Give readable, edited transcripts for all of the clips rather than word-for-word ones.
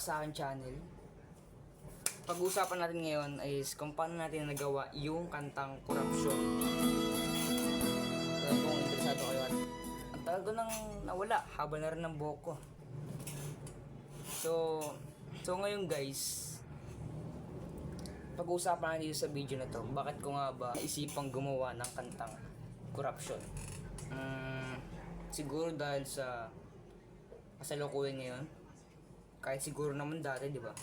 sa aking channel. Pag-uusapan natin ngayon is kung paano natin nagawa yung kantang Korupsyon. Kaya kung interesado kayo at ang tagal ko nang nawala, haba na rin ng buhok ko. So ngayon guys, pag-uusapan natin sa video na to, bakit ko nga ba isipang gumawa ng kantang Korupsyon. Siguro dahil sa kasalukuyan ngayon, kahit siguro naman dati, di ba,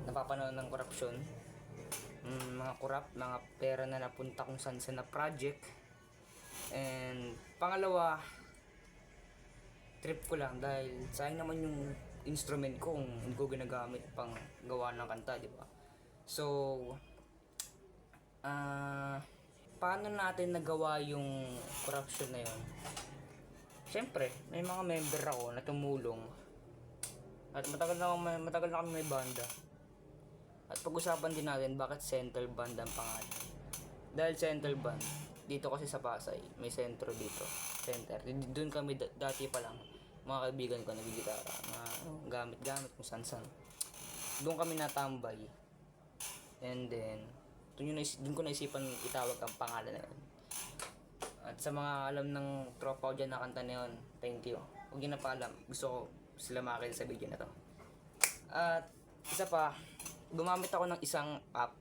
napapanood ng korupsyon, mga mga pera na napunta kung saan na project. And pangalawa, trip ko lang dahil sayang naman yung instrument ko kung hindi ko ginagamit pang gawa ng kanta, di ba? So paano natin nagawa yung korupsyon na yun? Siyempre, may mga member ako na tumulong. At matagal na kami may banda. At pag-usapan din natin bakit Central Band ang pangalan. Dahil Central Band, dito kasi sa Pasay, may sentro dito. Center. Doon kami dati pa lang. Mga kaibigan ko nagigitara. Mga gamit-gamit kung saan-saan. Doon kami natambay. And then, doon ko naisipan itawag ang pangalan na yun. At sa mga alam ng tropa ko dyan na kanta na yun, thank you. Huwag nyo na pa alam, gusto ko sila makakita sa video na to. At isa pa, gumamit ako ng isang app.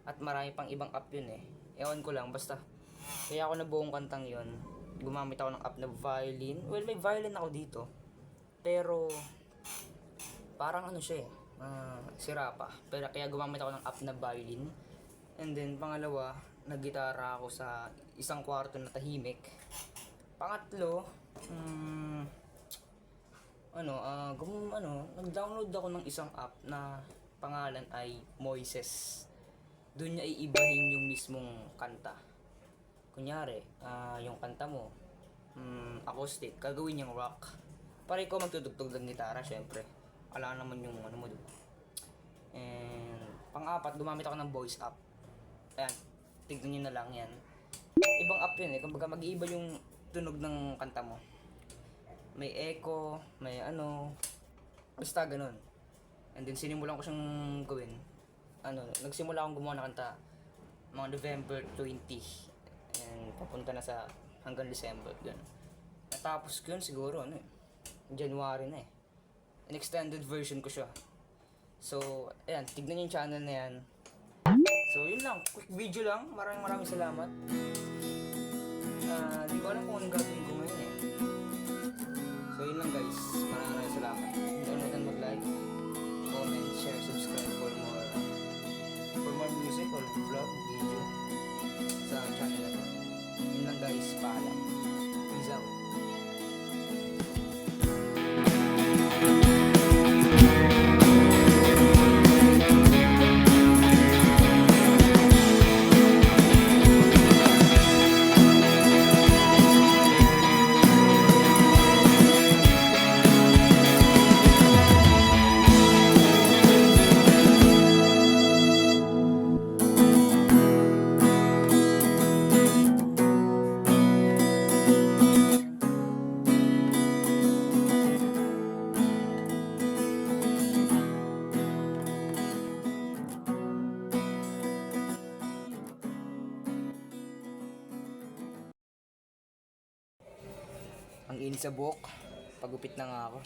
At marami pang ibang app yun eh. Ewan ko lang, basta. Kaya ako na buong kantang yun. Gumamit ako ng app na violin. Well, may violin ako dito. Pero, parang ano siya eh. Sira pa. Pero kaya gumamit ako ng app na violin. And then, pangalawa, naggitara ako sa isang kwarto na tahimik. Pangatlo, nag-download ako ng isang app na pangalan ay Moises. Doon niya iibahin yung mismong kanta. Kunyari, yung kanta mo, acoustic, gagawin niyang rock. Para ikaw magtutugtog ng gitara, syempre. Wala naman yung ano mo, diba? And pang-apat, gumamit ako ng voice app. Ayan, tignan nyo na lang yan. Ibang app yun eh, kumbaga mag-iiba yung tunog ng kanta mo. May echo, may basta ganun. And then sinimulan ko siyang gawin. Nagsimula akong gumawa ng kanta mga November 20. And papunta na sa hanggang December, ganun. Natapos ko yun siguro, January na eh. An extended version ko siya. So, ayan, tignan nyo yung channel na yan. So, yun lang. Quick video lang. Maraming salamat. Di ko alam kung anong gagawin ko ngayon eh. So, yun lang guys. Maraming salamat. Don't kalimutan mag-like, comment, share, subscribe for more music or vlog, video sa channel na to. Yun lang guys. Paalam. Peace out. Ang init sa buhok, pagupit na nga ako.